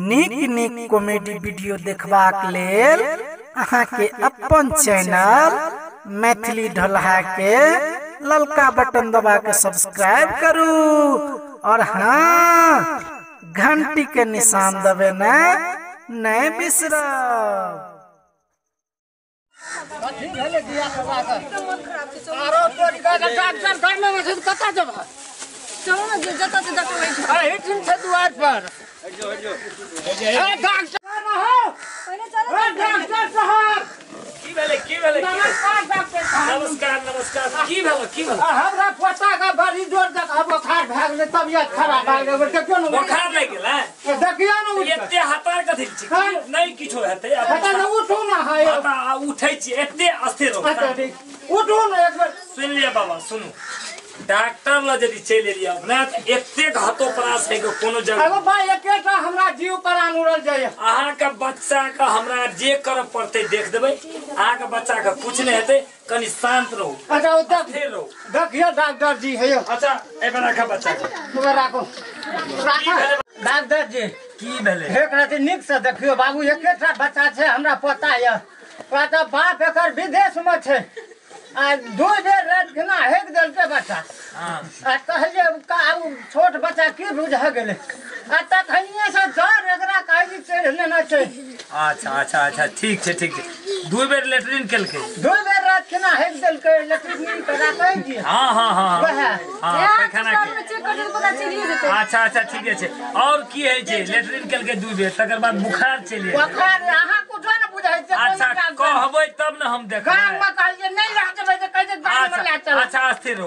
नीक नीक comedy video देखबाक लेल अहाँ के अपन चैनल मैथिली ढोलहा के ललका बटन दबा के सब्सक्राइब करू और हाँ घंटी के निशान दबे नहीं बिसरब। चलो ना जता से डॉक्टर बैठ अरे हिट से द्वार पर डॉक्टर ना हो पहले चलो डॉक्टर साहब की भेले नमस्कार डॉक्टर साहब नमस्कार की भेले हमरा पोता का बड़ी जोर तक बुखार भाग ले तबियत खराब भाग गए देखियो ना बुखार लग गेला देखियो ना एते हतार कथि छी नहीं किछो हेतै पता न उठो ना है पता उठै छी एते अस्थिर हो उठो ना एक बार सुन लिया बाबा सुनु डॉक्टर ल जदी चले लिया अपना एते घातो परास है को कोनो जगह अरे भाई एकेटा हमरा जीव पर उड़ल जाय अहाँ का बच्चा का हमरा जे कर पड़ते देख देबै अहाँ का बच्चा का कुछ नहीं हेतै कनी शांत रहो। अच्छा उधर रहो देखियो डॉक्टर जी है अच्छा ए बड़ा का बच्चा के राखो डॉक्टर जी की भेले एक रात निक से देखियो बाबू एकेटा बच्चा छे हमरा पता है कहता बाप एकर विदेश में छे आ दो बेर रात केना हेक देल के बच्चा आ कहले का छोट बच्चा की बुझा गेले आ तखनिए से डर एकरा काहे चढ़ लेना छै। अच्छा ठीक छै दू बेर लेटरिन केलकै दो बेर रात केना हेक देल के लेटरिन करा कह दिए हां पैखाना के चेक कर दे पता चलिए जेते। अच्छा ठीक छै और की है छै लेटरिन केलकै दू बेर तकर बाद बुखार चलि बुखार अहाँ कुछो न बुझाइ छै। अच्छा कहबै तब न हम देखबै गाम में कहलिए नहीं रह जेबै त कह दे गाम में ला चल। अच्छा अस्थिर हो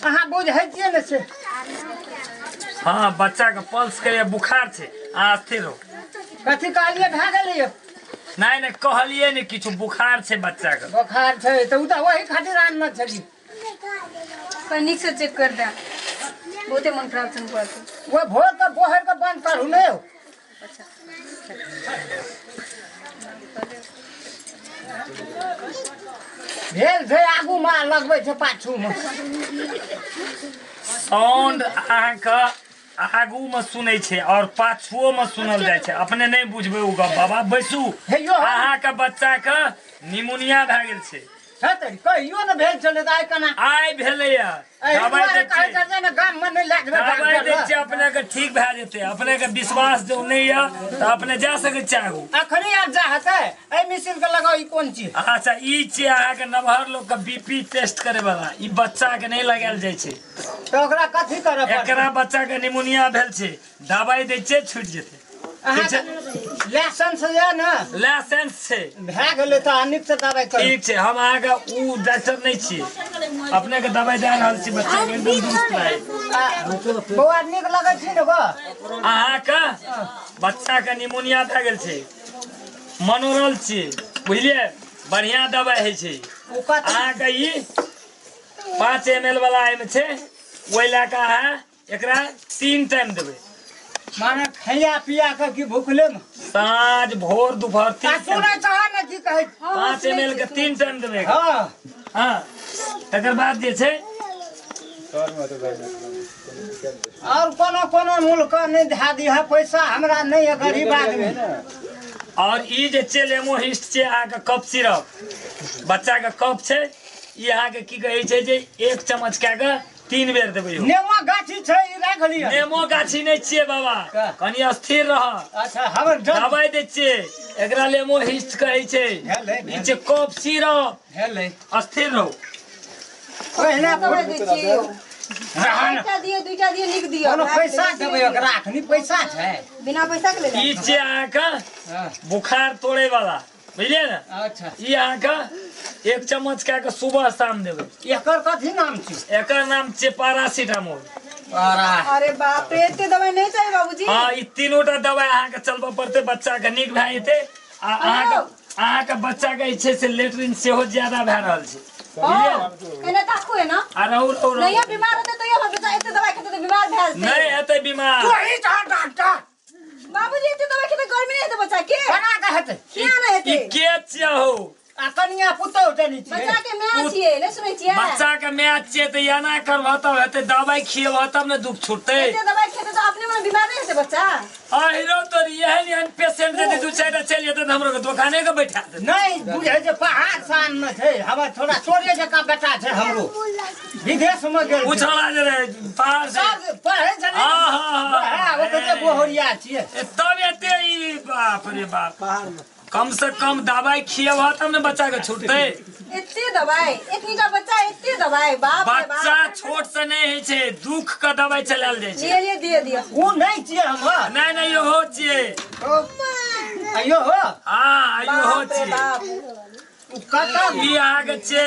अहाँ बुझै छियै न से हां बच्चा के पल्स करे बुखार छै अस्थिर हो कथि कहलिए भा गेलिए नहीं कहलिए नहीं किछु बुखार छै बच्चा के बुखार छै त उ त वही खातिर आन न छली कनिक से चेक कर दे बहुते मन खराब छन पड़त वो भोर का बोहर का बंद करू ने अच्छा भेल छै आगू में लगबै छै पाछू में साउंड अहाँ के आगू में सुनै छै और पाछुओ में सुनल जाय छै अपने नहीं बुझबै उ गप बाबा बैसू अहाँ के बच्चा के निमोनिया भ गेल छै हतरी कहियो न भेल चले त आइ कना आइ भेलैया दवाई दै कहै छै न गाम में नहीं लागबे दवाई दै छै अपने के ठीक भ जेतै अपने के विश्वास जो नहीं है त अपने जा सकै चाहू अखनी आब जा हतै ए मशीन के लगाओ ई कोन चीज अच्छा ई छै अहाँ के नवहर लोग के बीपी टेस्ट करे वाला ई बच्चा के नहीं लगायल जाय छै तो ओकरा कथि करब एकरा बच्चा के निमोनिया भेल छै दवाई दै छै छूट जेतै लाइसेंस है ना लाइसेंस छै भए गेलै त अनिक से दवाई कर ठीक छै हम अहाँ के उ डॉक्टर नहीं छी अपने के दवाई दे रहल छी बच्चा के एकदम दुरुस्त रहे बौआ निक लगै छै न गो अहाँ के बच्चा के निमोनिया भ गेल छै मनोरल छी बुझलिए बढ़िया दवाई है छै अहाँ के ई 5 ml वाला एमे छै ओइ ला के अहाँ एकरा 3 टाइम देबै माने खैया पिया के की भूखले में साँझ भोर दोपहर 3 सुनै छह न की कहै 5 ml के 3 टाइम देबै हां तकर बाद जे छै और कोनो मुल्क नहीं धा दी है पैसा हमरा नहीं है गरीब आदमी और ई जे छै लेमोहिस्ट छै अहाँ के कफ सिरप बच्चा के कफ छै ई अहाँ के की कहै छै जे 1 चम्मच कए के 3 बेर देबै नेमो गाछी छै ई राख लिया नेमो गाछी नहीं छियै बाबा कनी स्थिर रह अच्छा हमर दवाई दै छियै एकरा लेमोहिस्ट कहै छै ई छै कफ सिरप हेले स्थिर रहो पहले दवाई दे छियो दुईटा दियो लिख दियो कोनो पैसा देबै ओकरा अखनी पैसा छै बिना पैसा के ले ई छै अहाँ के बुखार तोड़े वाला बुझलिए ना अच्छा ई अहाँ के 1 चम्मच कए के सुबह शाम देबै एकर कथि नाम छै एकर नाम छै पैरासीटामोल अरे बाप रे एते दवाई नहीं चाहिए बाबूजी हां ई तीनोटा दवाई अहाँ के चलबा पड़ते बच्चा के नीक भए जेतै आ अहाँ के बच्चा के छै से लेटरिन सेहो ज्यादा भए रहल छै एने ताकू है ना आ रहू नहीं बीमार होते तो ये बच्चा एते दवाई खेते तो बीमार भए जेतै नहीं हेतै बीमार तू ही जा डॉक्टर बाबूजी एते दवाई खेते गर्मी नहीं हेतै बच्चा के बना के हेतै किया नहीं ई हेतै के चाहो कनिया पुतौ जनी छी बच्चा के माय छियै नै सुनै छियै बच्चा के मैच छियै त एना करबह तब हेतै दवाई खियबह तब ने दुख छुटतै एते दवाई खेते तो अपने मन बीमार नहीं हेतै बच्चा आहिरो तोरी एहन पेशेंट यदि दू चारिटा चलि जेतै त हमरो के दुकाने के बैठा दे नहीं बुझे जे पहाड़ सान में छै हवा थोड़ा चोरे जका बेटा छै हमरो विदेश में गेल उछला जे रे पहाड़ से सब पढ़े छै हां ओ कते बोहरिया छियै तब एते ई बाप रे बाप कम से कम दवाई खियबह तब ने बच्चा के छुटतै एते दवाई इतनीटा बच्चा एते दवाई बाप रे बाप बच्चा छोट से नहीं है छे दुख का दवाई चलाल जाय छे लिए दिए दिए ओ नहीं छियै हम नहीं नहीं यो हो छे अयो हो हां यो हो बाप रे छे उ कता ई आगे छे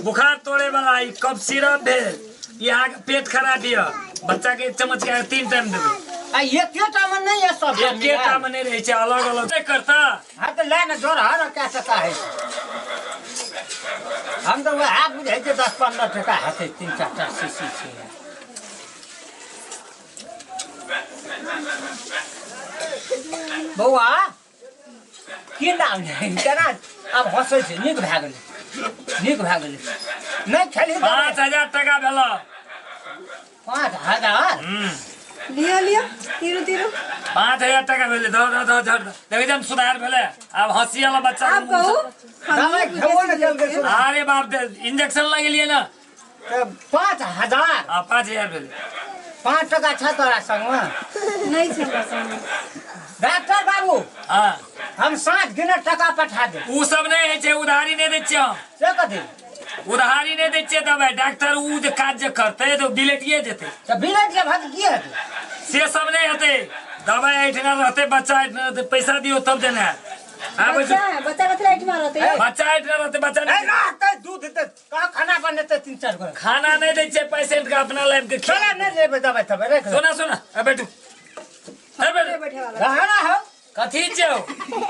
बुखार तोड़े वाला ई कफ सिरप है ई आगे पेट खराब है बच्चा के 1 चम्मच के 3 टाइम देबे आ एकेटा में नहीं है सब एकेटा में नहीं रहे छे अलग अलग नहीं करता हां तो ले ना जोर हर क्या टका है हम तो वो आप बुझे जे 10-15 टका है 3-4 सीसी छै बौआ की नाम है केना अब हंसै छै नीक भए गेलै नहीं खेली 5000 टका भेला 5000 लियो लियो तीरो तीरो 5000 टका भेले धर देखै जम सुधार भेले अब हंसी वाला बच्चा आप कहू दवाई खेबो न जल्दी अरे बाप दे इंजेक्शन लगेलिए ना 5000 5000 भेले 5 टका छ तोरा संग में नहीं छै बस डॉक्टर बाबू हां हम 7 गिने टका पठा दे उ सब नहीं है छे उधारी नहीं दै छियै हम से कथी उधारी नहीं दै छियै दवाई डॉक्टर उ जे काज जे करतै तो बिलेटिए जेतै तो बिलेट ले भग की हेतै से सब नहीं हेतै दवाई ऐठना रहते बच्चा ऐठना रहते पैसा दियो तब देना है बच्चा का लाइट मारते बच्चा ऐठना रहते बच्चा नहीं ना दूध दे का खाना बनेते 3-4 गो खाना नहीं दै छियै पेशेंट का अपना लाइफ के चला नहीं लेबे दवाई तब रख सुना ए बेटू ए बेटू बैठे वाला रहना हो कथी छौ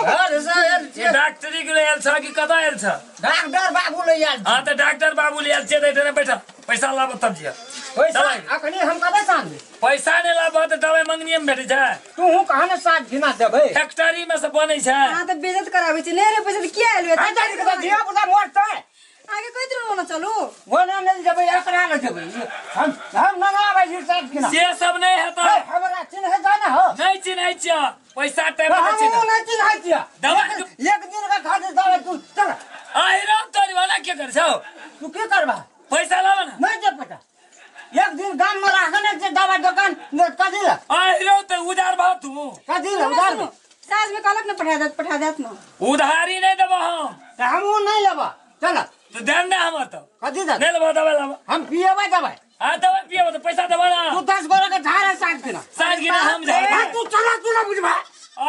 घर से ये डॉक्टरी के लिए आयल छ कि कतऽ आयल छ डॉक्टर बाबू ले आयल हां तो डॉक्टर बाबू ले आयल छै तो बैठा पैसा लाबो तब जिया पैसा अखनी हम कबे सांगे पैसा नहीं लाबो तो दवाई मंगनिए में भेटै छै तू कहने 7 गिना देबै फैक्ट्री में से बनै छै हां तो बेइज्जत कराबै छै नहीं रे पैसा तो किया आइल आ जानी के दिया पुता मोरतै आगे कोई दिन मना चलू वो नहीं जेबै एकरा ले जेबै हम ना आबै छी 7 गिना से सब नहीं हेतै हमरा चिन्ह जाना हो नहीं चिन्है छियै पैसा टाइम में हम चिन्ह नहीं चिन्है छियै दवाई एक दिन का खातिर दवाई तू चल आहिरो तोरी वाला के कर छौ तू की करबा पैसा लाबो ना नहीं दे पता एक दिन गांव में रहने से दवा दुकान कदी ला आहिरो तो उधार भाव तू कदी ला उधार में सास में कहलक ना पठा देत ना उधारी नहीं देबो हम तो हम वो नहीं लेबा चल तो ध्यान दे हमर तो कदी दा नहीं लेबो दवाई लाबो हम पिएबा दवाई हां दवाई पियो तो पैसा देबो ना तू 10 गोरा के झाड़ा साथ देना साथ गिना हम जा तू चला बुझबा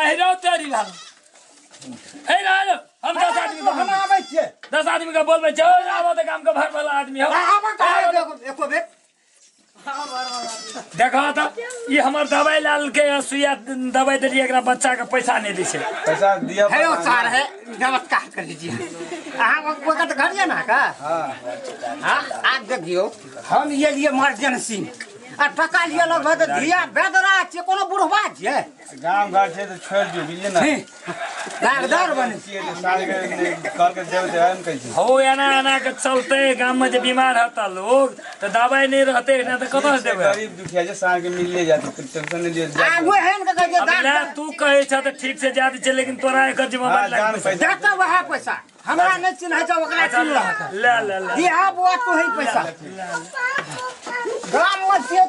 आहिरो तोरी वाला हे राजो हम 10 आदमी हम आबै छियै 10 आदमी का बोलबे जो आबो तो काम के भर वाला आदमी हो आबै का एको बेर देखो तो ये हमार दवाई लाल के सुइया दवाई देलिए एकरा बच्चा के पैसा नहीं दै छै पैसा दिया हेलो सार है नमस्कार कर लीजिए अहाँ वक्त घर जाना का हाँ आप देखियो हम ये लिए इमरजेंसी आ टका लिए लगभग धिया बेदरा छै कोनो बुढ़वा छै गांव घर छै तो छोड़ दियो बुझलिए ना दागदार बने छिए तो साल के कल के देव तो हम कहै छी हो एना के चलते गांव में जे बीमार होता लोग तो दवाई नहीं रहते ना तो कतौ से देबे गरीब दुखिया जे साल के मिल जाते टेंशन नहीं दियो आगो हेन के कहे अब ना तू कहे छ तो ठीक से जात छै लेकिन तोरा एकर जिम्मेदारी लाग पैसा देखता वहा पैसा हमरा नहीं चिन्ह छै ओकरा चिन्ह ले दिहा बुआ तो है पैसा गाम में छिए